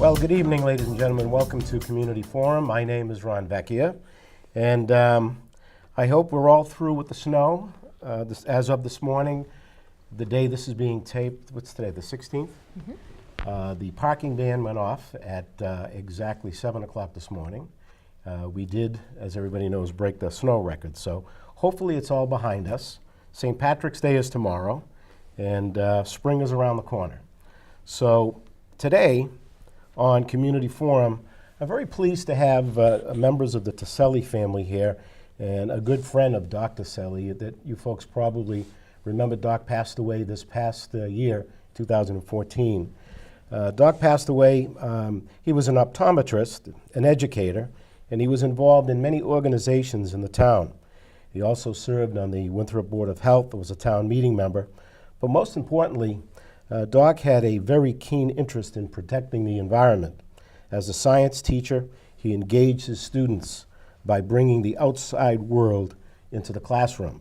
Well, good evening, ladies and gentlemen. Welcome to Community Forum. My name is Ron Vecchia, and I hope we're all through with the snow. As of this morning, the day this is being taped, what's today, the 16th? Mm-hmm. The parking ban went off at exactly 7 o'clock this morning. We did, as everybody knows, break the snow record, so hopefully it's all behind us. St. Patrick's Day is tomorrow, and spring is around the corner. So today, on Community Forum, I'm very pleased to have members of the Tacelli family here and a good friend of Doc Tacelli that you folks probably remember. Doc passed away this past year, 2014. Doc passed away. He was an optometrist, an educator, and he was involved in many organizations in the town. He also served on the Winthrop Board of Health, was a town meeting member. But most importantly, Doc had a very keen interest in protecting the environment. As a science teacher, he engaged his students by bringing the outside world into the classroom.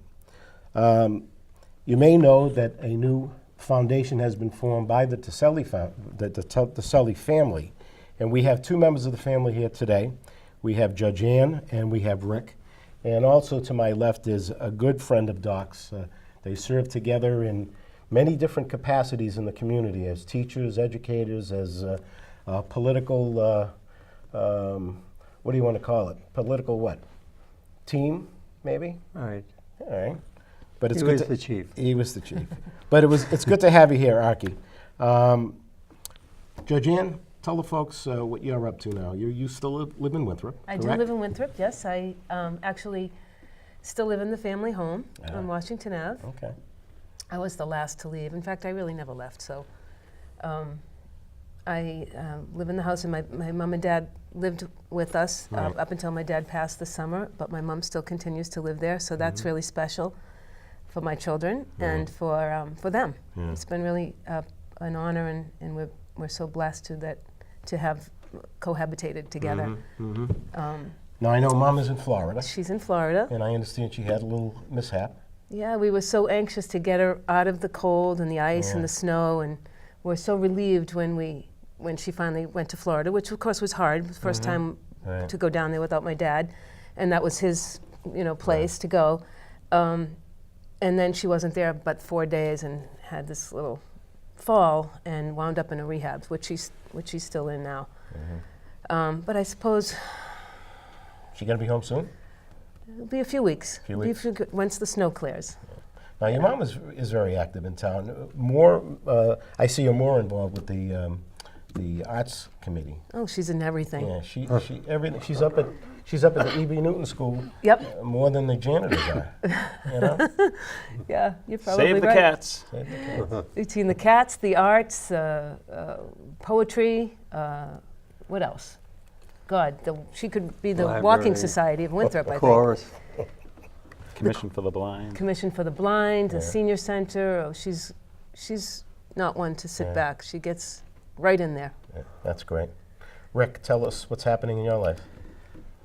You may know that a new foundation has been formed by the Tacelli family, and we have two members of the family here today. We have Judge Ann and we have Rick, and also to my left is a good friend of Doc's. They serve together in many different capacities in the community as teachers, educators, as political, what do you want to call it? Political what? Team, maybe? All right. All right. But it's He was the chief. He was the chief. But it's good to have you here, Archie. Judge Ann, tell the folks what you're up to now. You still live in Winthrop, I correct? do live in Winthrop, yes. I actually still live in the family home on Washington Ave. Okay. I was the last to leave. In fact, I really never left. So I live in the house, and my mom and dad lived with us up until my dad passed this summer, but my mom still continues to live there, so that's really special for my children and for them. Yeah. It's been really an honor, and we're so blessed to have cohabitated together. Mm-hmm. Now, I know Mom is in Florida, She's in Florida. and I understand she had a little mishap. Yeah, we were so anxious to get her out of the cold and the ice and the snow, and we're so relieved when she finally went to Florida, which of course was hard. It was the first time to go down there without my dad, and that was his, place to go. And then she wasn't there but 4 days and had this little fall and wound up in a rehab, which she's still in now. But I suppose She gonna be home soon? it'll be a few weeks. Few weeks. Once the snow clears. Now, your mom is very active in town. More, I see her more involved with the arts committee. Oh, she's in everything. Yeah, she everything. She's up at the E.B. Newton School. Yep. More than the janitors are. Yeah, you're probably Save the right. cats. Save the kids. Between the cats, the arts, poetry, what else? God, she could be the Walking Library. Society of Winthrop, I think. Chorus. Commission for the Blind. Commission for the Blind, the Senior Center. Oh, she's not one to sit back. She gets right in there. Yeah, that's great. Rick, tell us what's happening in your life.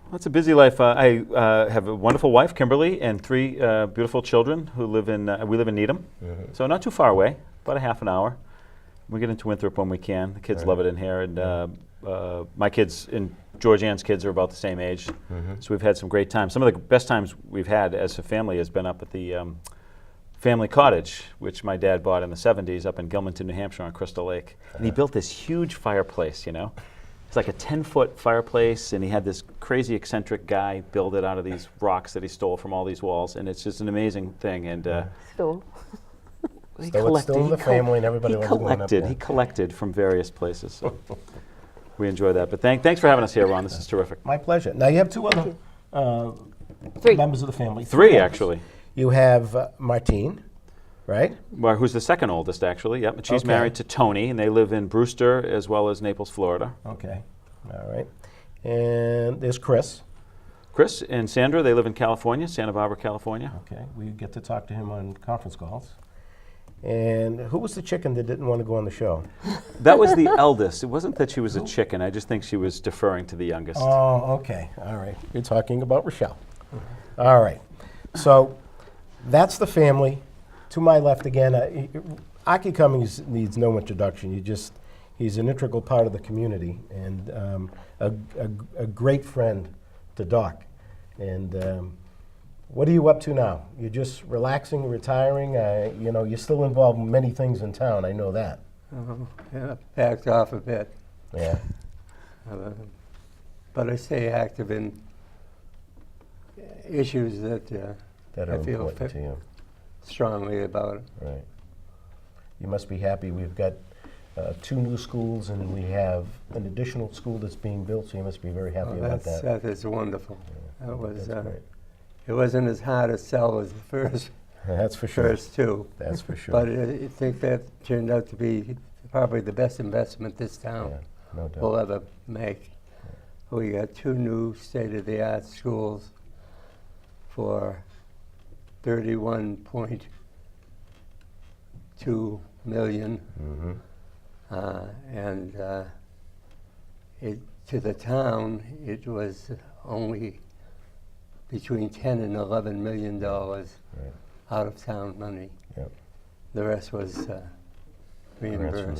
Well, it's a busy life. I have a wonderful wife, Kimberly, and three beautiful children who live in. We live in Needham, so not too far away, about a half an hour. We get into Winthrop when we can. The kids love it in here, and my kids and George Ann's kids are about the same age, so we've had some great times. Some of the best times we've had as a family has been up at the family cottage, which my dad bought in the 70s up in Gilmanton, New Hampshire on Crystal Lake. And he built this huge fireplace, It's like a 10-foot fireplace, and he had this crazy eccentric guy build it out of these rocks that he stole from all these walls, and it's just an amazing thing. And So, he So it's still in the family, and everybody loves going up there. He collected from various places. So we enjoy that. But thanks for having us here, Ron. This is terrific. My pleasure. Now, you have two other Three. members of the family. Three, others. actually. You have Martine, right? Well, who's the second oldest, actually. Yep. And she's Okay. married to Tony, and they live in Brewster as well as Naples, Florida. Okay. All right. And there's Chris. Chris and Sandra, they live in California, Santa Barbara, California. Okay. We get to talk to him on conference calls. And who was the chicken that didn't want to go on the show? That was the eldest. It wasn't that she was a chicken. I just think she was deferring to the youngest. Oh, okay. All right. You're talking about Rochelle. All right. So that's the family. To my left again, Aki Cummings needs no introduction. He's an integral part of the community and a great friend to Doc. And what are you up to now? You're just relaxing, retiring? You know, you're still involved in many things in town, I know that. Yeah, backed off a bit. Yeah. But I stay active in issues that That are I feel important to you. strongly about. Right. You must be happy. We've got 2 new schools and we have an additional school that's being built, so you must be very happy about that. That is wonderful. Yeah, That was, that's great. it wasn't as hard to sell as the That's for sure. first 2. That's for sure. But I think that turned out to be probably the best investment this town Yeah, no doubt. will ever make. We got 2 new state-of-the-art schools for $31.2 million. Mm-hmm. And to the town, it was only between $10 and $11 million out of town money. Yep. The rest was Grants reimbursed. from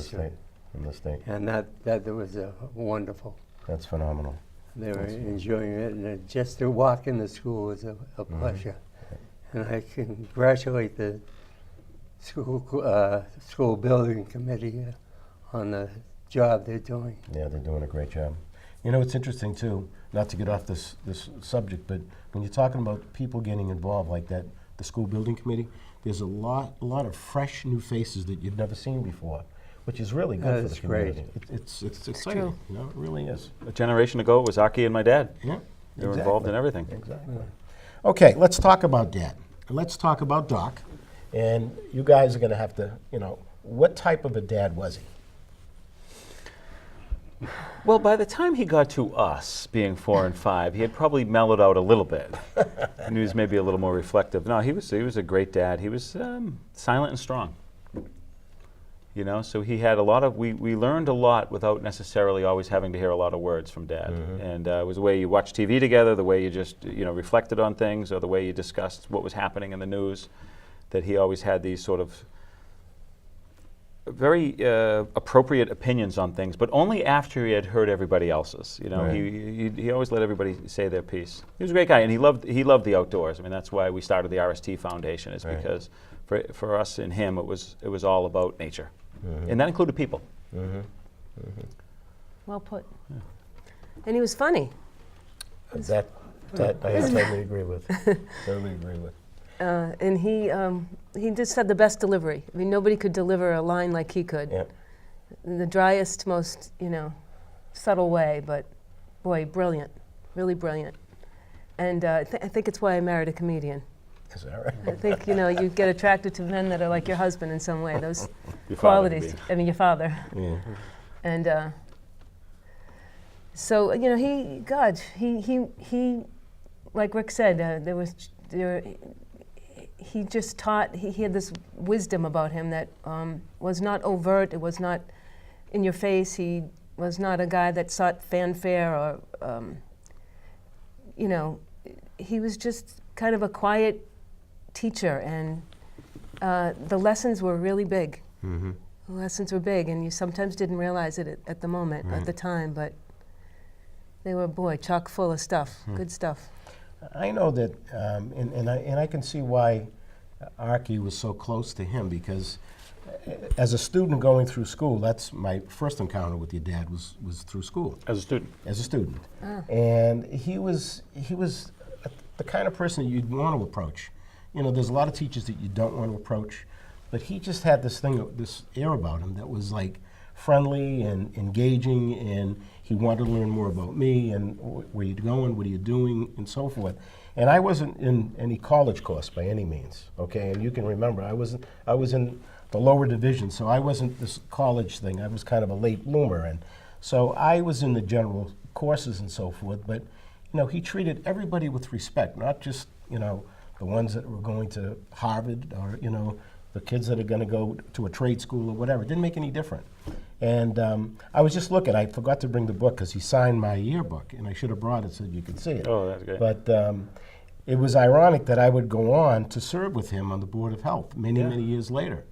the state. And that was wonderful. That's phenomenal. They were That's enjoying it, and just to walk in the school was a pleasure. And I congratulate the school building committee on the job they're doing. Yeah, they're doing a great job. You know, it's interesting too, not to get off this subject, but when you're talking about people getting involved like that, the school building committee, there's a lot of fresh new faces that you've never seen before, which is really good for the That's great. community. It's exciting, true. you know, it really is. A generation ago, it was Aki and my dad. Yeah, They were involved in everything. Exactly. Okay, let's talk about Dad. Let's talk about Doc. And you guys are going to have to, you know, what type of a dad was he? Well, by the time he got to us, being 4 and 5, he had probably mellowed out a little bit. And he was maybe a little more reflective. No, he was a great dad. He was silent and strong. You know, so he had a lot of, we learned a lot without necessarily always having to hear a lot of words from Dad. And it was the way you watched TV together, the way you just, you know, reflected on things, or the way you discussed what was happening in the news, that he always had these sort of very appropriate opinions on things, but only after he had heard everybody else's. You know, Right. he always let everybody say their piece. He was a great guy, and he loved the outdoors. I mean, that's why we started the RST Foundation, is Right. because for us and him, it was all about nature, and that included people. Well put. And he was funny. That I totally agree with. Totally agree with. And he just had the best delivery. I mean, nobody could deliver a line like he could. Yeah. In the driest, most, you know, subtle way, but boy, brilliant, really brilliant. And I think it's why I married a comedian. Is that right? I think, you know, you get attracted to men that are like your husband in some way, those Your father, qualities. maybe. I mean, your father. Yeah. And so, you know, he like Rick said, he just taught, he had this wisdom about him that was not overt, it was not in your face, he was not a guy that sought fanfare or, you know, he was just kind of a quiet teacher, and the lessons were really big. Mm-hmm. The lessons were big, and you sometimes didn't realize it at the moment, at the time, but they were, boy, chock full of stuff, good stuff. I know that, and I can see why Archie was so close to him, because as a student going through school, that's my first encounter with your dad was through school. As a student. As a student. And he was the kind of person that you'd want to approach. You know, there's a lot of teachers that you don't want to approach, but he just had this air about him that was like friendly and engaging, and he wanted to learn more about me and where you're going, what are you doing, and so forth. And I wasn't in any college course by any means, okay? And you can remember, I was in the lower division, so I wasn't this college thing. I was kind of a late bloomer, and so I was in the general courses and so forth, but you know, he treated everybody with respect, not just, you know, the ones that were going to Harvard or, you know, the kids that are going to go to a trade school or whatever. It didn't make any difference. And I was just looking, I forgot to bring the book because he signed my yearbook, and I should have brought it so you could see it. Oh, that's great. But it was ironic that I would go on to serve with him on the Board of Health many years later.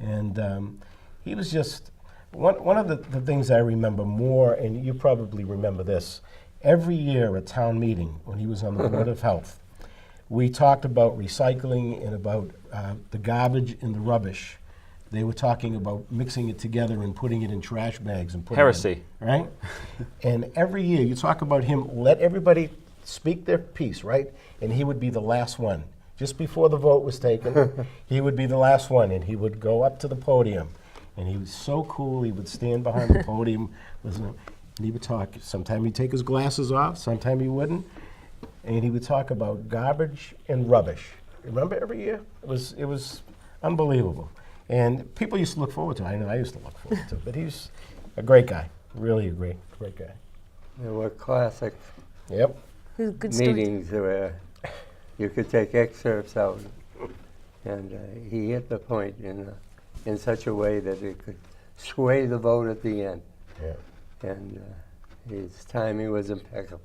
And he was just One of the things I remember more, and you probably remember this, every year at town meeting, when he was on the Board of Health, we talked about recycling and about the garbage and the rubbish. They were talking about mixing it together and putting it in trash bags and putting Heresy. it, right? And every year you talk about him, let everybody speak their piece, right? And he would be the last one. Just before the vote was taken, he would be the last one, and he would go up to the podium. And he was so cool, he would stand behind the podium, and he would talk. Sometimes he'd take his glasses off, sometimes he wouldn't. And he would talk about garbage and rubbish. Remember every year? It was unbelievable. And people used to look forward to it. I know I used to look forward to it. But he's a great guy, really a great guy. There were classic Yep. He was a good story. meetings where you could take excerpts out, and he hit the point in such a way that it could sway the vote at the end. Yeah. And his timing was impeccable.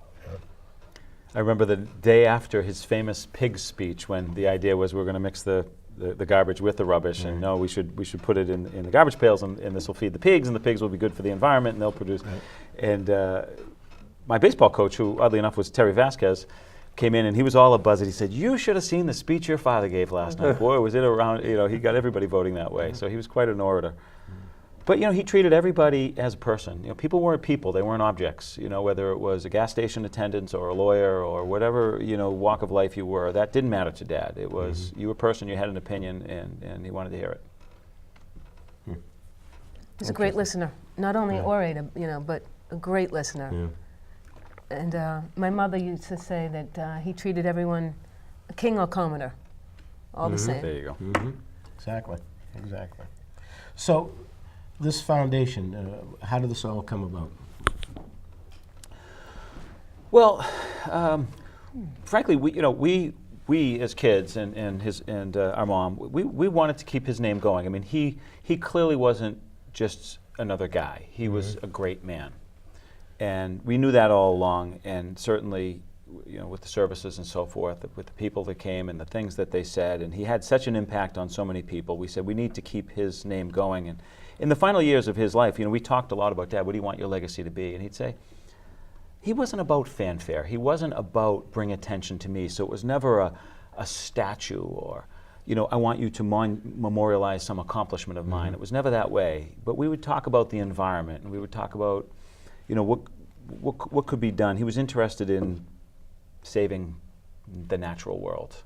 I remember the day after his famous pig speech, when the idea was we're going to mix the garbage with the rubbish, and no, we should put it in the garbage pails, and this will feed the pigs, and the pigs will be good for the environment, and they'll produce. Right. And my baseball coach, who oddly enough was Terry Vasquez, came in and he was all abuzz. He said, "You should have seen the speech your father gave last night. Boy, was it around!" He got everybody voting that way. So he was quite an orator. But he treated everybody as a person. People weren't people; they weren't objects. Whether it was a gas station attendant or a lawyer or whatever walk of life you were, that didn't matter to Dad. It was you were a person, you had an opinion, and he wanted to hear it. He's a great listener. Not only orator, but a great listener. Yeah. And my mother used to say that he treated everyone a king or commoner, all the same. There you go. Mm-hmm. Exactly. So, this foundation, how did this all come about? Well, frankly, we as kids and our mom, we wanted to keep his name going. I mean, he clearly wasn't just another guy. He was a great man. And we knew that all along, and certainly, with the services and so forth, with the people that came and the things that they said, and he had such an impact on so many people. We said we need to keep his name going. And in the final years of his life, we talked a lot about, Dad, what do you want your legacy to be? And he'd say, he wasn't about fanfare. He wasn't about bring attention to me. So it was never a statue or, I want you to memorialize some accomplishment of mine. It was never that way. But we would talk about the environment, and we would talk about what could be done. He was interested in saving the natural world.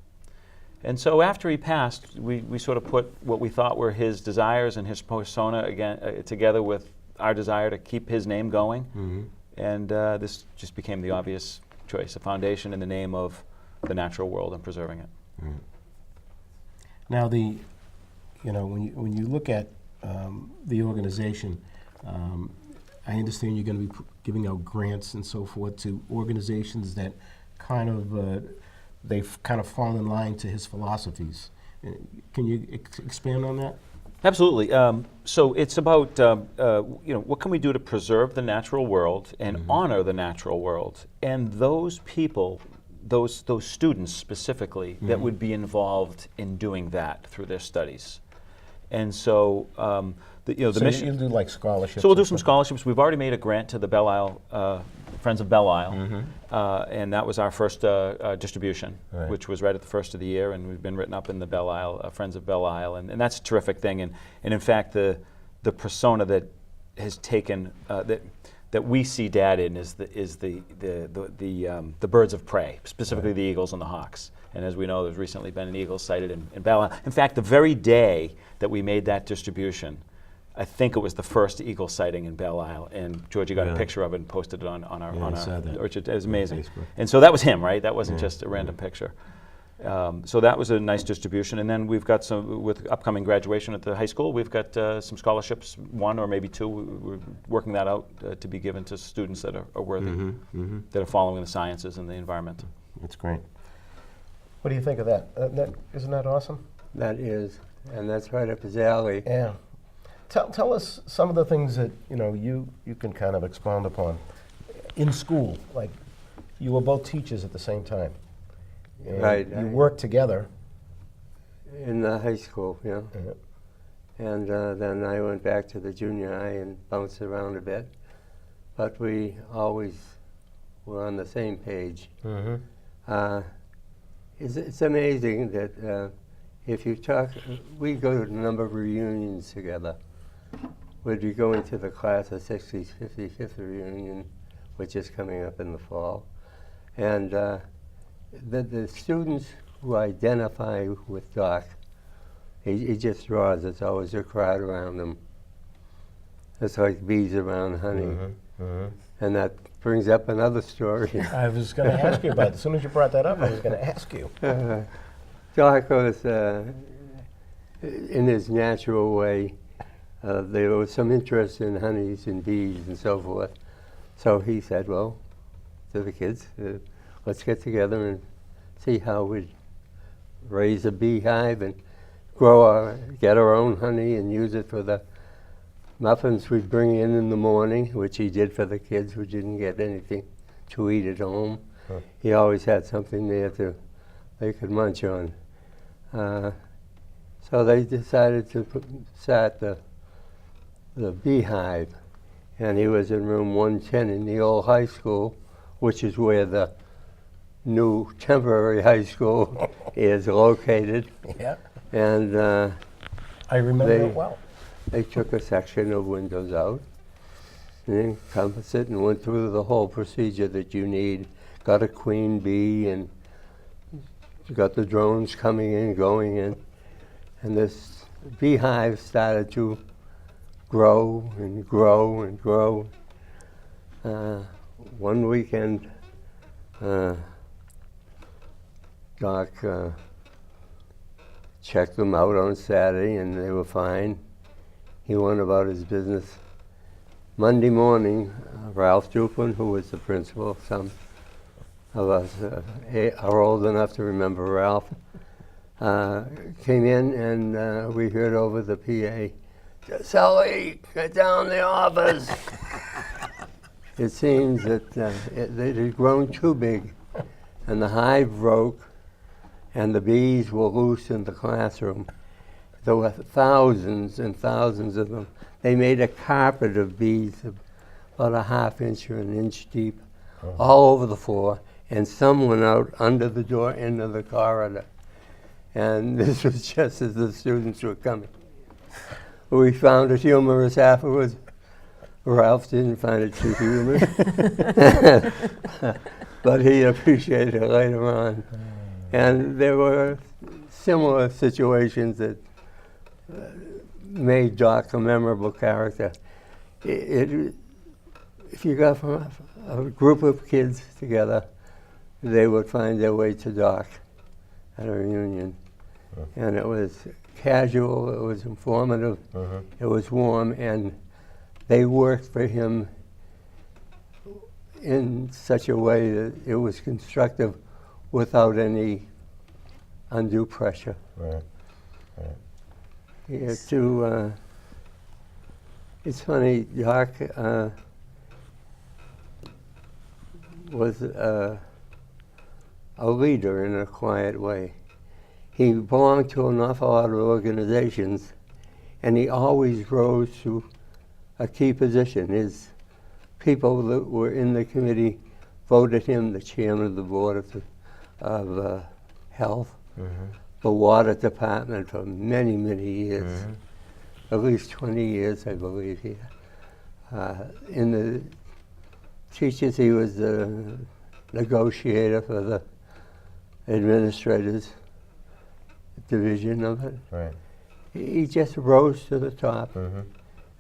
And so after he passed, we sort of put what we thought were his desires and his persona again together with our desire to keep his name going. And this just became the obvious choice, a foundation in the name of the natural world and preserving it. Now, when you look at the organization, I understand you're going to be giving out grants and so forth to organizations that they've kind of fallen in line to his philosophies. Can you expand on that? Absolutely. So it's about what can we do to preserve the natural world and honor the natural world, and those people, those students specifically, that would be involved in doing that through their studies. And so the So mission. you'll do like scholarships? So we'll do and some stuff? scholarships. We've already made a grant to the Belle Isle, Friends of Belle Isle, and that was our first distribution, Right. which was right at the first of the year, and we've been written up in the Belle Isle, Friends of Belle Isle, and that's a terrific thing. And in fact, the persona that has taken that we see Dad in is the birds of prey, specifically the eagles and the hawks. And as we know, there's recently been an eagle sighted in Belle Isle. In fact, the very day that we made that distribution, I think it was the first eagle sighting in Belle Isle, and Georgie got a picture of it and posted it on our I saw that. orchard. It was amazing. Facebook. And so that was him, right? That wasn't just a random picture. So that was a nice distribution. And then we've got some, with upcoming graduation at the high school, we've got some scholarships, one or maybe two. We're working that out to be given to students that are worthy, that are following the sciences and the environment. That's great. What do you think of that? Isn't that awesome? That is, and that's right up his alley. Yeah. Tell us some of the things that you can kind of expound upon in school. Like, you were both teachers at the same time. And Right. You worked together. In the high school, yeah. And then I went back to the junior high and bounced around a bit. But we always were on the same page. It's amazing that if you talk, we go to a number of reunions together. We'd be going to the class of 60s, 55th reunion, which is coming up in the fall. And the students who identify with Doc, he just draws. It's always a crowd around him. It's like bees around honey. And that brings up another story. I was going to ask you about it. As soon as you brought that up, I was going to ask you. Doc was, in his natural way, there was some interest in honeys and bees and so forth. So he said, well, to the kids, let's get together and see how we'd raise a beehive and get our own honey and use it for the muffins we'd bring in the morning, which he did for the kids who didn't get anything to eat at home. He always had something there they could munch on. So they decided to start the beehive, and he was in room 110 in the old high school, which is where the new temporary high school is located. Yeah. And I remember it well. they took a section of windows out and encompassed it and went through the whole procedure that you need. Got a queen bee and got the drones coming in, going in. And this beehive started to grow and grow and grow. One weekend, Doc checked them out on Saturday and they were fine. He went about his business. Monday morning, Ralph Duplin, who was the principal, some of us are old enough to remember Ralph, came in and we heard over the PA, "Tacelli, get down the office." It seems that it had grown too big and the hive broke and the bees were loose in the classroom. There were thousands and thousands of them. They made a carpet of bees about a ½ inch or an inch deep, all over the floor, and some went out under the door into the corridor. And this was just as the students were coming. We found it humorous afterwards. Ralph didn't find it too humorous, but he appreciated it later on. And there were similar situations that made Doc a memorable character. If you got from a group of kids together, they would find their way to Doc at a reunion. And it was casual, it was informative, it was warm, and they worked for him in such a way that it was constructive without any undue pressure. Right. Yeah, it's funny, Doc was a leader in a quiet way. He belonged to an awful lot of organizations, and he always rose to a key position. His people that were in the committee voted him the chairman of the board of health, the water department for many, many years, at least 20 years, I believe here. In the teachers, he was the negotiator for the administrators division of it. Right. He just rose to the top, and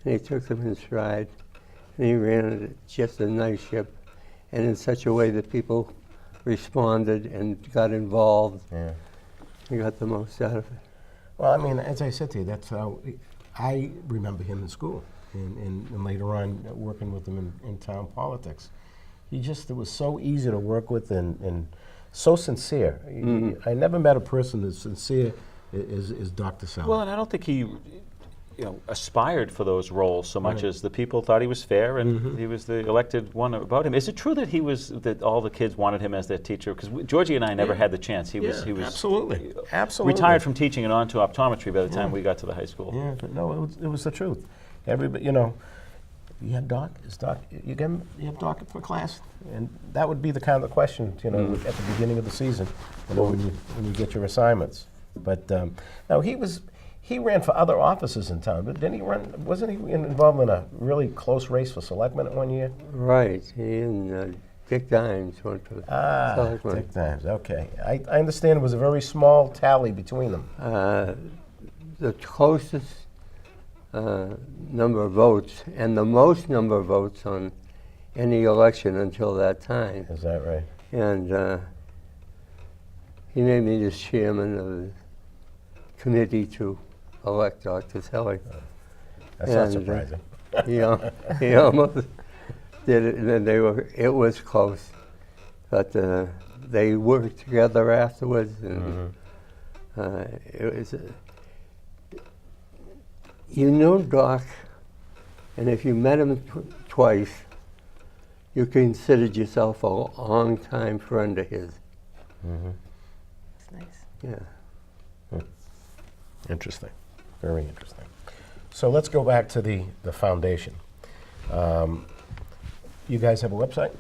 he took them in stride, and he ran it just a nice ship, and in such a way that people responded and got involved. Yeah. He got the most out of it. Well, I mean, as I said to you, that's how I remember him in school, and later on working with him in town politics. It was so easy to work with and so sincere. I never met a person as sincere as Dr. Tacelli. Well, and I don't think he aspired for those roles so much as the people thought he was fair, and he was the elected one about him. Is it true that all the kids wanted him as their teacher? Because Georgie and I never had the chance. He was absolutely retired from teaching and on to optometry by the time we got to the high school. Yeah, but no, it was the truth. Everybody, you have Doc. You have Doc for class, and that would be the kind of question, at the beginning of the season, when you get your assignments. But now he ran for other offices in town, but didn't he run? Wasn't he involved in a really close race for selectman at one year? Right. He and Dick Dimes went to selectman. Dick Dimes. Okay, I understand it was a very small tally between them. The closest number of votes and the most number of votes on any election until that time. Is that right? And he made me the chairman of the committee to elect Dr. Tacelli. That's not surprising. He almost did it, and then it was close. But they worked together afterwards, and it was, Doc, and if you met him twice, you considered yourself a long-time friend of his. It's nice. Yeah. Interesting. Very interesting. So let's go back to the foundation. You guys have a website?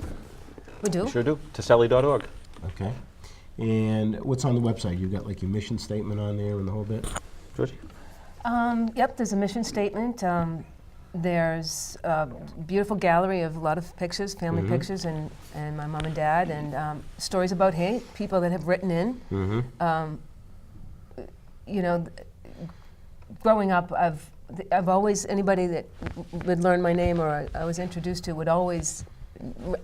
We do. Sure do. Tacelli.org. Okay. And what's on the website? You got like your mission statement on there and the whole bit? Georgie? Yep, there's a mission statement. There's a beautiful gallery of a lot of pictures, family pictures, and my mom and dad, and stories about people that have written in. Growing up, I've always, anybody that would learn my name or I was introduced to would always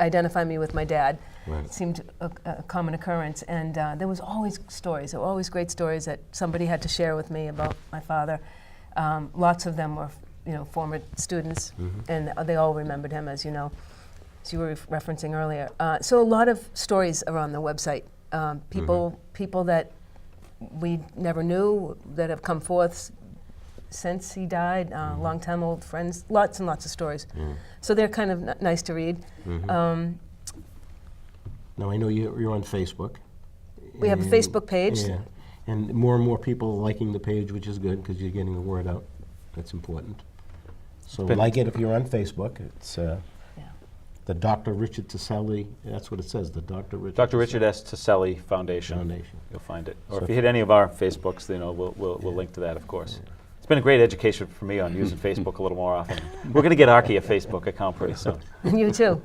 identify me with my dad. Right. It seemed a common occurrence, and there was always stories. There were always great stories that somebody had to share with me about my father. Lots of them were, former students, and they all remembered him, as you know, as you were referencing earlier. So a lot of stories are on the website. People that we never knew that have come forth since he died, long-time old friends, lots and lots of stories. So they're kind of nice to read. Now, I know you're on Facebook. We have a Facebook page. Yeah, and more and more people are liking the page, which is good because you're getting the word out. That's important. So like it if you're on Facebook. It's the Dr. Richard Tacelli, that's what it says, the Dr. Richard S. Tacelli Foundation. You'll find it. Or if you hit any of our Facebooks, we'll link to that, of course. It's been a great education for me on using Facebook a little more often. We're going to get Archie a Facebook account pretty soon. You too.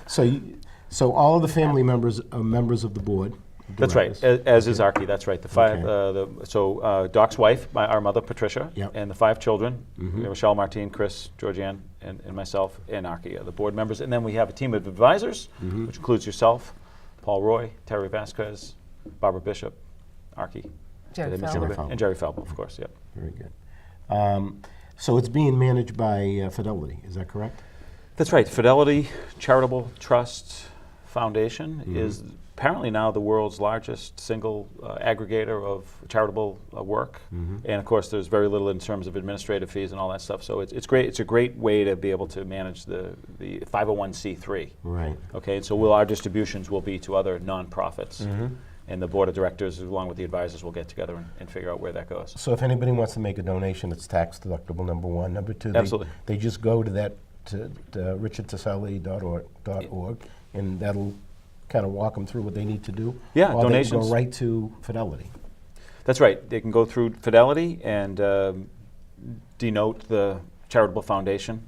So all of the family members are members of the board? That's right, as is Archie, that's right. The five, Doc's wife, our mother, Patricia, and the 5 children, Michelle, Martine, Chris, Georgianne, and myself, and Archie are the board members. And then we have a team of advisors, which includes yourself, Paul Roy, Terry Vasquez, Barbara Bishop, Archie. Jerry Falbo. And Jerry Falbo, of course, yep. Very good. So it's being managed by Fidelity, is that correct? That's right. Fidelity Charitable Trust Foundation is apparently now the world's largest single aggregator of charitable work. And of course, there's very little in terms of administrative fees and all that stuff. So it's great. It's a great way to be able to manage the 501c3. Right. Okay. And so our distributions will be to other nonprofits. And the board of directors, along with the advisors, will get together and figure out where that goes. So if anybody wants to make a donation, it's tax deductible, number one. Number two, Absolutely. They just go to that, to richardtacelli.org, and that'll kind of walk them through what they need to do. Yeah, or donations. They can go right to Fidelity. That's right. They can go through Fidelity and denote the charitable foundation,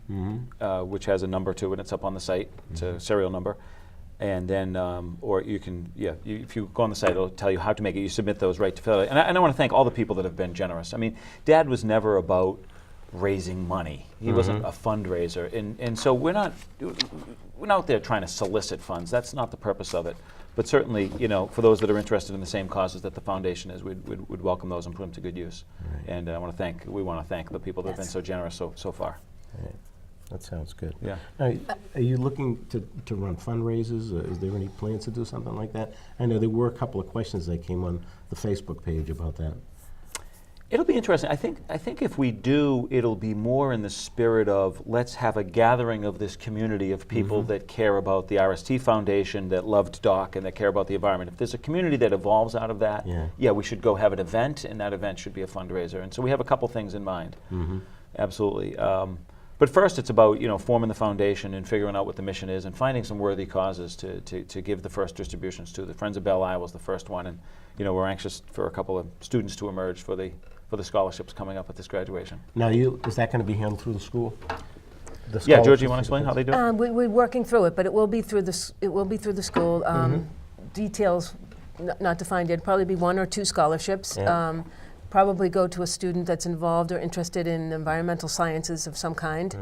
which has a number to it. It's up on the site. It's a serial number. And then, or you can, if you go on the site, it'll tell you how to make it. You submit those right to Fidelity. And I want to thank all the people that have been generous. I mean, Dad was never about raising money. He wasn't a fundraiser. And so we're not out there trying to solicit funds. That's not the purpose of it. But certainly, for those that are interested in the same causes that the foundation is, we'd welcome those and put them to good use. Right. And we want to thank the people that have been so generous so far. Right. That sounds good. Yeah. Now, are you looking to run fundraisers? Is there any plans to do something like that? I know there were a couple of questions that came on the Facebook page about that. It'll be interesting. I think if we do, it'll be more in the spirit of let's have a gathering of this community of people that care about the RST Foundation, that loved Doc, and that care about the environment. If there's a community that evolves out of that, yeah, we should go have an event, and that event should be a fundraiser. And so we have a couple things in mind. Absolutely. But first, it's about forming the foundation and figuring out what the mission is and finding some worthy causes to give the first distributions to. The Friends of Belle Isle was the first one, and we're anxious for a couple of students to emerge for the scholarships coming up at this graduation. Now, is that going to be handled through the school? Yeah, George, you want to explain how they do it? We're working through it, but it will be through the school. Details not defined yet. Probably be 1 or 2 scholarships. Yeah. Probably go to a student that's involved or interested in environmental sciences of some kind.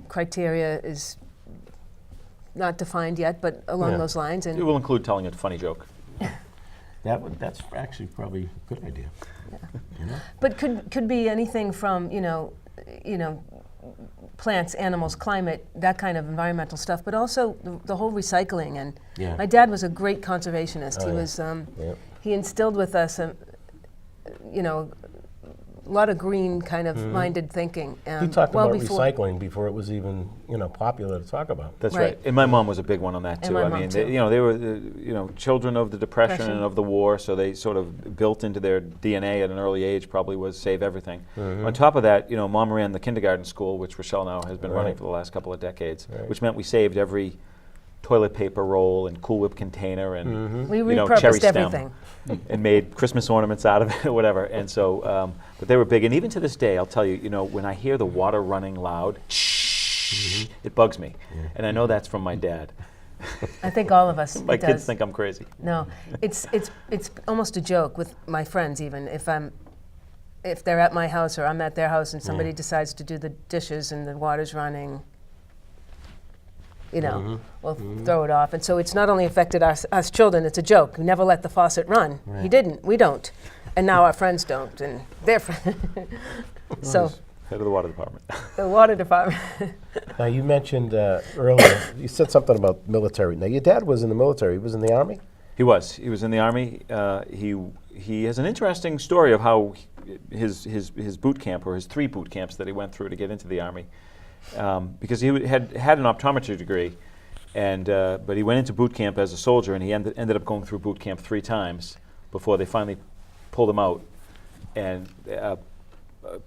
Criteria is not defined yet, but along those lines. And it will include telling a funny joke. That's actually probably a good idea. But could be anything from plants, animals, climate, that kind of environmental stuff, but also the whole recycling. And my dad was a great conservationist. He was he instilled with us a lot of green kind of minded thinking. He talked about recycling before it was even popular to talk about. That's right. And my mom was a big one on that too. And my mom too. They were children of the Depression and of the war, so they sort of built into their DNA at an early age probably was save everything. On top of that, Mom ran the kindergarten school, which Rochelle now has been running for the last couple of decades, which meant we saved every toilet paper roll and Cool Whip container and we cherry repurposed stem everything. and made Christmas ornaments out of it or whatever. And so, but they were big. And even to this day, I'll tell you, when I hear the water running loud, it bugs me. And I know that's from my dad. I think all of us. My kids think I'm crazy. No, it's almost a joke with my friends. Even if they're at my house or I'm at their house and somebody decides to do the dishes and the water's running. We'll throw it off. And so it's not only affected us children, it's a joke. We never let the faucet run. He didn't, we don't. And now our friends don't, and their friends. So, head of the water department. The water department. Now, you mentioned earlier, you said something about military. Now, your dad was in the military. He was in the Army? He was in the Army. He has an interesting story of how his boot camp, or his 3 boot camps that he went through to get into the Army. Because he had an optometry degree, but he went into boot camp as a soldier, and he ended up going through boot camp 3 times before they finally pulled him out and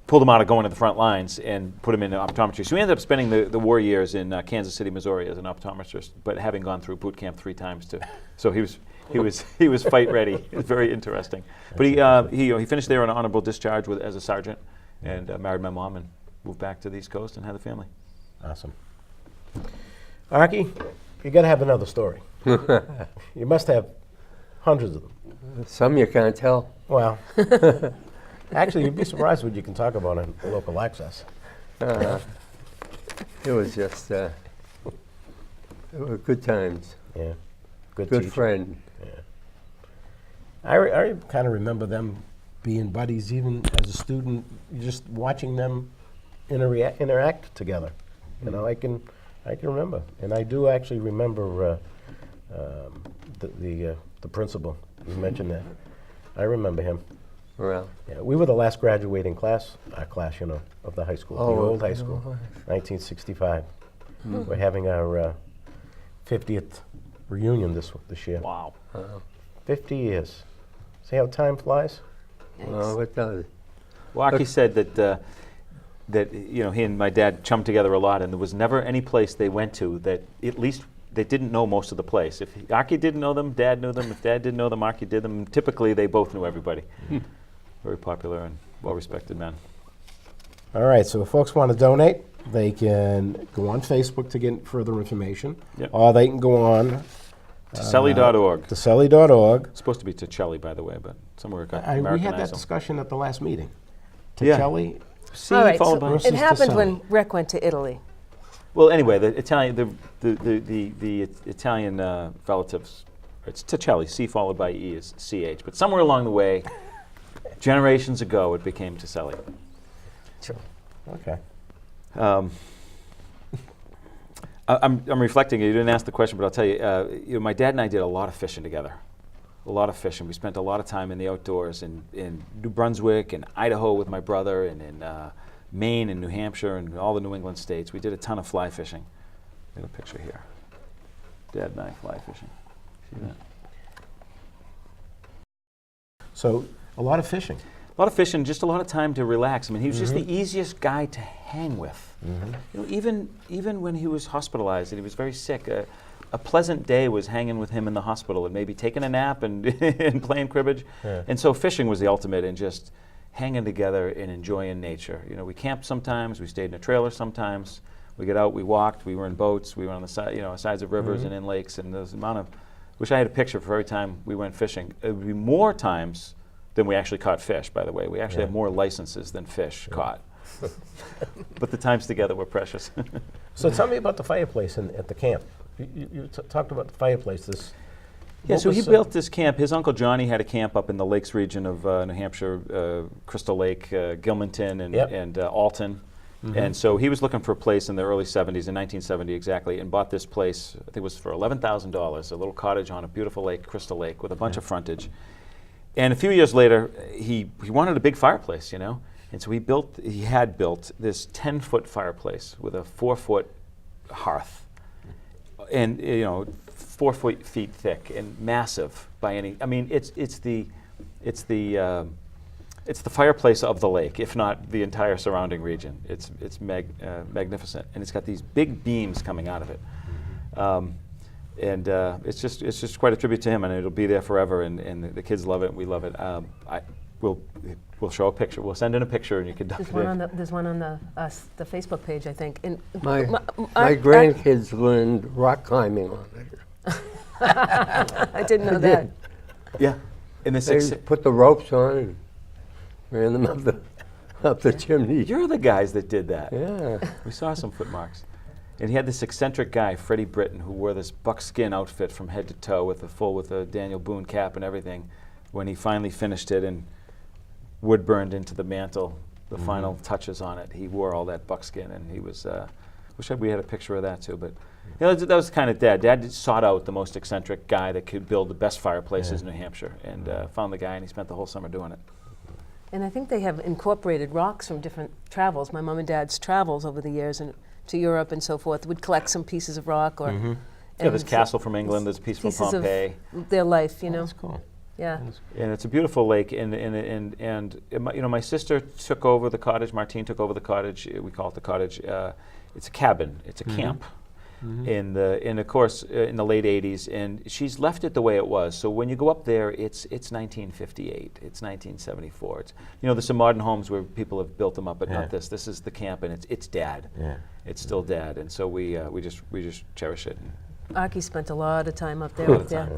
pulled him out of going to the front lines and put him into optometry. So he ended up spending the war years in Kansas City, Missouri, as an optometrist, but having gone through boot camp 3 times too. So he was fight ready. It was very interesting. But he finished there on an honorable discharge as a sergeant, and married my mom and moved back to the East Coast and had a family. Awesome. Archie, you got to have another story. You must have hundreds of them. Some you can't tell. Well, actually, you'd be surprised what you can talk about on local access. It was just it were good times. Yeah, Good teacher. friend. Yeah. I kind of remember them being buddies, even as a student, just watching them interact together. I can remember, and I do actually remember the principal. You mentioned that. I remember him. Well, Yeah, we were the last graduating class, of the high school, the old high school, 1965. We're having our 50th reunion this year. Wow. 50 years. See how time flies? well, it does. Well, Archie said that he and my dad chummed together a lot, and there was never any place they went to that at least they didn't know most of the place. If Archie didn't know them, Dad knew them. If Dad didn't know them, Archie did them. Typically, they both knew everybody. Very popular and well-respected men. All right, so if folks want to donate, they can go on Facebook to get further information, Yep. or they can go on Tacelli.org. Tacelli.org. It's supposed to be Tacelli, by the way, but somewhere it got We had that Americanized. discussion at the last meeting. Yeah. Tacelli, C All right, followed so by. Versus it happened when Tacelli. Rick went to Italy. Well, anyway, the Italian, the Italian relatives, it's Tacelli. C followed by E is CH. But somewhere along the way, generations ago, it became Tacelli. Okay. I'm reflecting. You didn't ask the question, but I'll tell you. My dad and I did a lot of fishing together. a lot of fishing. We spent a lot of time in the outdoors in New Brunswick and Idaho with my brother, and in Maine and New Hampshire and all the New England states. We did a ton of fly fishing. Got a picture here. Dad and I fly fishing. See that? So a lot of fishing. A lot of fishing, just a lot of time to relax. I mean, he was just the easiest guy to hang with. You know, even when he was hospitalized and he was very sick, a pleasant day was hanging with him in the hospital and maybe taking a nap and, and playing cribbage. Yeah. And so fishing was the ultimate in just hanging together and enjoying nature. You know, we camped sometimes, we stayed in a trailer sometimes. We get out, we walked, we were in boats, we were on the side, you know, sides of rivers and in lakes, and there's the amount of. Wish I had a picture for every time we went fishing. It would be more times than we actually caught fish, by the way. We actually have more licenses than fish caught. But the times together were precious. So tell me about the fireplace at the camp. You talked about the fireplace. So he built this camp. His Uncle Johnny had a camp up in the Lakes region of New Hampshire, Crystal Lake, Gilmanton, and Alton. And so he was looking for a place in the early 70s, in 1970 exactly, and bought this place, I think it was for $11,000, a little cottage on a beautiful lake, Crystal Lake, with a bunch of frontage. And a few years later, he wanted a big fireplace, you know, and so he had built this 10-foot fireplace with a 4-foot hearth, and you know, 4 feet thick and massive by any. I mean, it's the fireplace of the lake, if not the entire surrounding region. It's magnificent, and it's got these big beams coming out of it. And it's just quite a tribute to him, and it'll be there forever. And the kids love it. We love it. We'll show a picture. We'll send in a picture, and you can. There's one on the Facebook page, I think. And my grandkids learned rock climbing on it. I didn't know that. Yeah, and they put the ropes on and ran them up the chimney. You're the guys that did that. Yeah, we saw some footmarks. And he had this eccentric guy, Freddie Britton, who wore this buckskin outfit from head to toe with a Daniel Boone cap and everything. When he finally finished it and wood burned into the mantle, the final touches on it, he wore all that buckskin, and he was. Wish we had a picture of that too, but you know, that was kind of Dad. Dad sought out the most eccentric guy that could build the best fireplaces in New Hampshire, and found the guy, and he spent the whole summer doing it. And I think they have incorporated rocks from different travels. My mom and dad's travels over the years and to Europe and so forth would collect some pieces of rock or. Yeah, there's castle from England. There's a piece from Pompeii. Of their life, you know. That's cool. Yeah. And it's a beautiful lake, and you know, my sister took over the cottage. Martine took over the cottage. We call it the cottage. It's a cabin. It's a camp. In of course in the late 80s, and she's left it the way it was. So when you go up there, it's 1958, it's 1974. It's, you know, there's some modern homes where people have built them up, but not this. This is the camp, and it's Dad. Yeah. It's still Dad, and so we just cherish it. Aki spent a lot of time up there.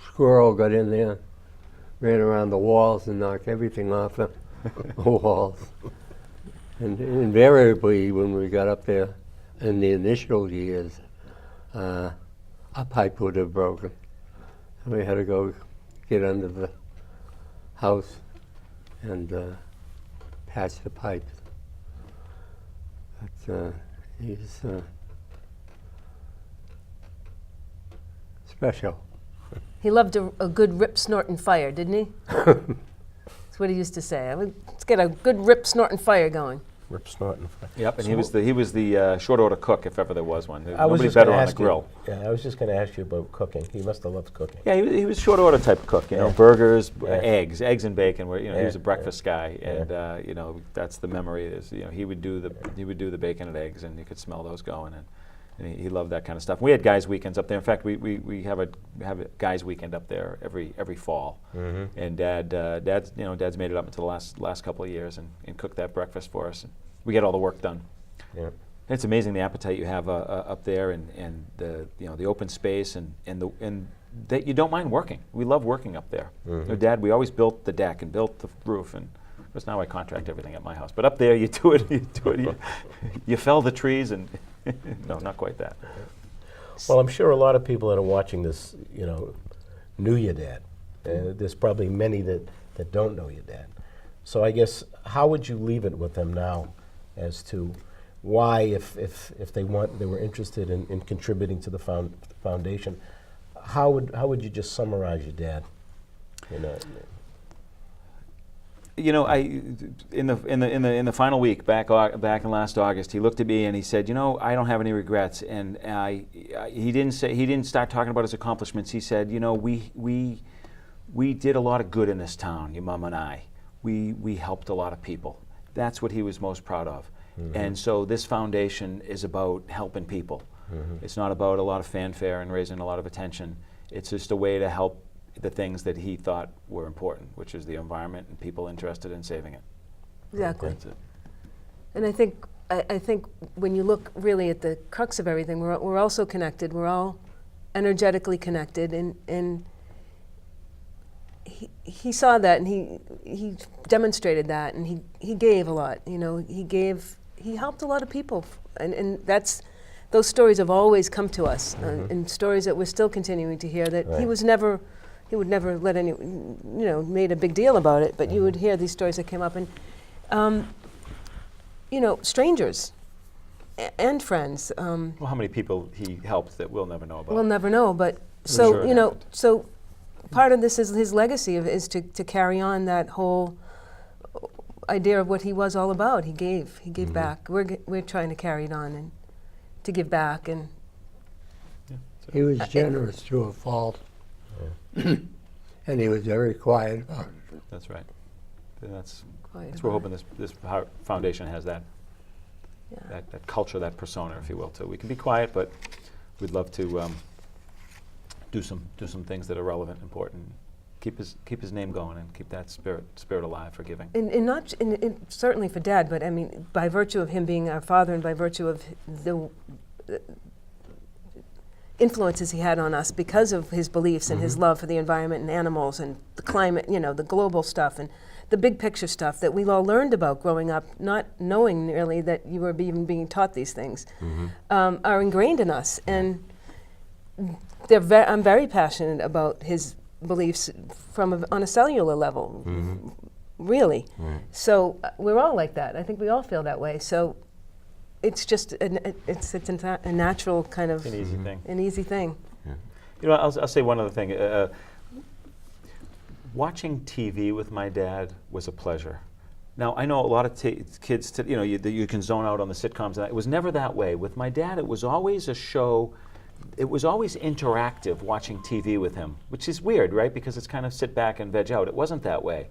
Squirrel got in there, ran around the walls and knocked everything off the walls. And invariably, when we got up there in the initial years, a pipe would have broken. And we had to go get under the house and patch the pipes. But he's special. He loved a good rip, snort, and fire, didn't he? That's what he used to say. Let's get a good rip, snort, and fire going. Rip, snort, and fire. Yep, and he was the short order cook if ever there was one. Nobody better on the grill. I was just going to ask you about cooking. He must have loved cooking. Yeah, he was short order type of cook. You know, burgers, eggs and bacon. Where, you know, he was a breakfast guy, and you know, that's the memory. Is, you know, he would do the bacon and eggs, and you could smell those going. And he loved that kind of stuff. We had guys' weekends up there. In fact, we have a guys' weekend up there every fall. And Dad's made it up until the last couple of years and cooked that breakfast for us. And we get all the work done. Yeah. And it's amazing the appetite you have up there, and the open space and that you don't mind working. We love working up there. You know, Dad, we always built the deck and built the roof, and of course now I contract everything at my house. But up there, you do it. You fell the trees and. No, not quite that. Well, I'm sure a lot of people that are watching this, you know, knew your dad. There's probably many that don't know your dad. So I guess, how would you leave it with them now as to why, if they were interested in contributing to the foundation, how would you just summarize your dad? In the final week back in last August, he looked at me and he said, I don't have any regrets. And he didn't start talking about his accomplishments. He said, we did a lot of good in this town, your mom and I. We helped a lot of people. That's what he was most proud of. Mm-hmm. And so this foundation is about helping people. Mm-hmm. It's not about a lot of fanfare and raising a lot of attention. It's just a way to help the things that he thought were important, which is the environment and people interested in saving it. Exactly. That's it. And I think when you look really at the crux of everything, we're also connected. We're all energetically connected, and he saw that, and he demonstrated that, and he gave a lot. He helped a lot of people, and those stories have always come to us, and stories that we're still continuing to hear. That he would never let any, made a big deal about it, but you would hear these stories that came up, and strangers and friends. Well, how many people he helped that we'll never know about? We'll never know, but so part of this is his legacy is to carry on that whole idea of what he was all about. He gave back. We're trying to carry it on and to give back, and he was generous to a fault. And he was very quiet about it. That's right. That's we're hoping this foundation has that culture, that persona, if you will, too. We can be quiet, but we'd love to do some things that are relevant, important. Keep his name going and keep that spirit alive for giving. And certainly for Dad, but I mean, by virtue of him being our father, and by virtue of the influences he had on us because of his beliefs and his love for the environment and animals and the climate, the global stuff and the big picture stuff that we all learned about growing up, not knowing really that you were even being taught these things, are ingrained in us. And I'm very passionate about his beliefs on a cellular level, really. So we're all like that. I think we all feel that way. So it's just it's a natural kind of an easy thing. Yeah. I'll say one other thing. Watching TV with my dad was a pleasure. Now I know a lot of kids, you can zone out on the sitcoms. And it was never that way. With my dad, it was always a show. It was always interactive watching TV with him, which is weird, right? Because it's kind of sit back and veg out. It wasn't that way.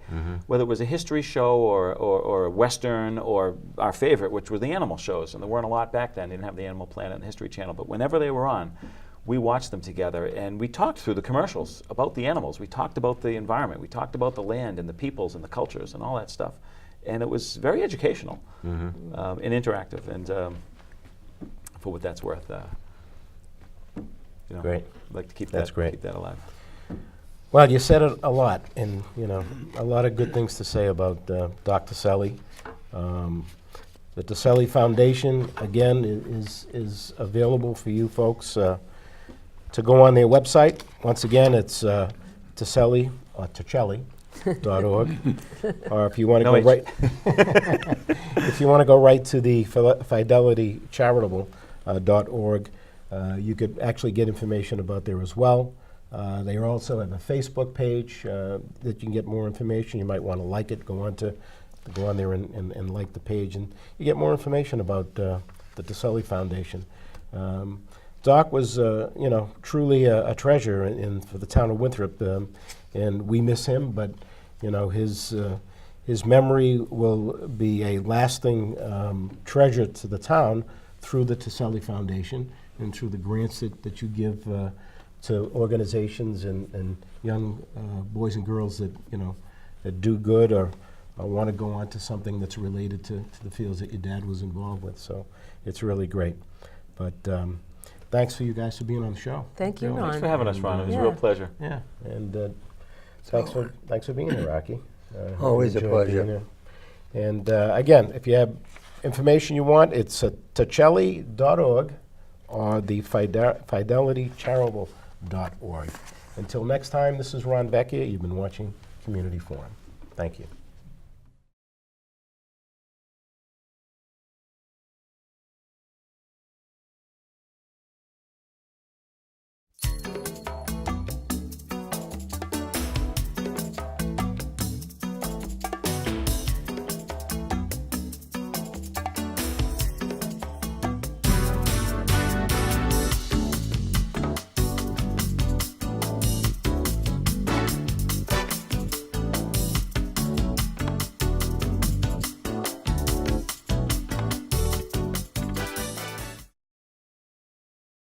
Whether it was a history show or a Western or our favorite, which were the animal shows, and there weren't a lot back then. They didn't have the Animal Planet and the History Channel, but whenever they were on, we watched them together, and we talked through the commercials about the animals. We talked about the environment. We talked about the land and the peoples and the cultures and all that stuff. And it was very educational and interactive, and for what that's worth. Great. I'd like to keep That's that great. Keep that alive. Well, you said it a lot, and a lot of good things to say about Doc Tacelli. The Tacelli Foundation, again, is available for you folks to go on their website. Once again, it's Tacelli or Tacelli.org, or if you want to go right, if you want to go right to the Fidelity Charitable.org. You could actually get information about there as well. They also have a Facebook page that you can get more information. You might want to like it. Go on there and like the page, and you get more information about the Tacelli Foundation. Doc was, truly a treasure for the town of Winthrop, and we miss him. But his memory will be a lasting treasure to the town through the Tacelli Foundation and through the grants that you give to organizations and young boys and girls that do good or want to go on to something that's related to the fields that your dad was involved with. So it's really great. But thanks for you guys for being on the show. Thank you, Ron. Thanks for having us, Ron. It was a real pleasure. Yeah, and thanks for being here, Rocky. Always a enjoyed pleasure. being here. And again, if you have information you want, it's at Tacelli.org or the Fidelity Charitable.org. Until next time, this is Ron Vecchia. You've been watching Community Forum. Thank you.